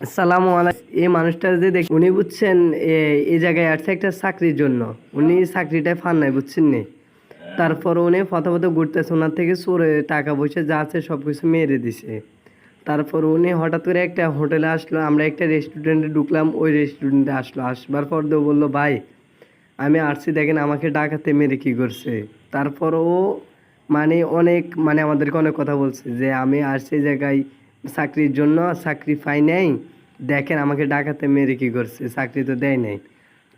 আসসালামু আলাইকুম। এই মানুষটা যে দেখ উনি বুঝছেন এই জায়গায় আসছে একটা চাকরির জন্য। উনি চাকরিটা পান নাই বুঝছেন নি। তারপর উনি ফটো ঘুরতেছে, ওনার থেকে চোরে টাকা পয়সা যা আছে সব কিছু মেরে দিছে। তারপর উনি হঠাৎ করে একটা হোটেলে আসলো, আমরা একটা রেস্টুরেন্টে ঢুকলাম, ওই রেস্টুরেন্টে আসলো। আসবার পর দিয়ে বললো, ভাই আমি আসছি, দেখেন আমাকে ডাকাতে মেরে কি করছে। তারপর ও আমাদেরকে অনেক কথা বলছে যে আমি আসছি এই জায়গায় চাকরির জন্য, চাকরি পাই নাই, দেখেন আমাকে ডাকাতে মেরে কি করছে, চাকরি তো দেয় নাই।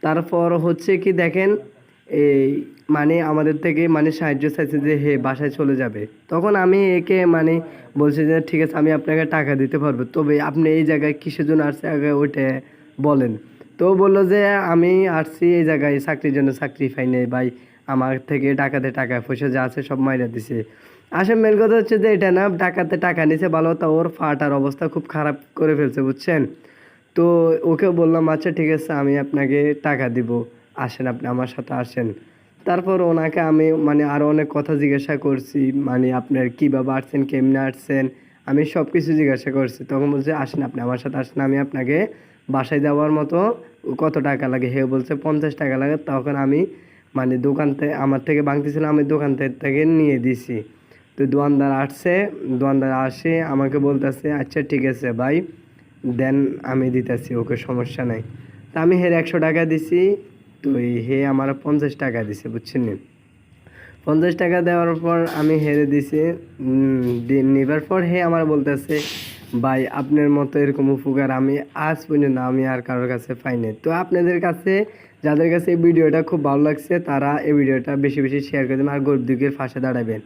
তারপর হচ্ছে কি দেখেন, এই আমাদের থেকে সাহায্য চাইছে যে হে বাসায় চলে যাবে। তখন আমি একে বলছি যে ঠিক আছে, আমি আপনাকে টাকা দিতে পারবো, তবে আপনি এই জায়গায় কিসের জন্য আসছে আগে ওইটা বলেন। তো বললো যে আমি আসছি এই জায়গায় চাকরির জন্য, চাকরি পাই নাই ভাই, আমার থেকে ডাকাতে টাকা পয়সা যা আছে সব মাইরা দিছে। আসলে মেন কথা হচ্ছে যে এটা না, ডাকাতে টাকা নিছে ভালো, তা ওর ফাটার অবস্থা খুব খারাপ করে ফেলছে বুঝছেন। তো ওকে বললাম আচ্ছা ঠিক আছে, আমি আপনাকে টাকা দিব, আসেন আপনি আমার সাথে আসেন। তারপর ওনাকে আমি আরও অনেক কথা জিজ্ঞাসা করছি, আপনার কীভাবে আসছেন, কেমনে আসছেন, আমি সব কিছু জিজ্ঞাসা করছি। তখন বলছে আসেন আপনি আমার সাথে আসেন, আমি আপনাকে বাসায় যাওয়ার মতো কত টাকা লাগে। হে বলছে 50 টাকা লাগে। তখন আমি দোকান থেকে আমার থেকে ভাঙতেছিলাম, আমি দোকান থেকে নিয়ে দিছি। তো দোকানদার আসছে, দোকানদার আসে আমাকে বলতেছে আচ্ছা ঠিক আছে ভাই দেন, আমি দিতেছি, ওকে সমস্যা নাই। তা আমি হের 100 টাকা দিছি, তো হে আমার 50 টাকা দিছে বুঝছেন। 50 টাকা দেওয়ার পর আমি হেরে দিছি। নেবার পর হে আমার বলতেছে ভাই আপনার মতো এরকম উপকার আমি আজ পর্যন্ত আমি আর কারোর কাছে পাইনি। তো আপনাদের কাছে যাদের কাছে এই ভিডিওটা খুব ভালো লাগছে, তারা এই ভিডিওটা বেশি বেশি শেয়ার করে দেবেন আর গরিব দুঃখীর পাশে দাঁড়াবেন।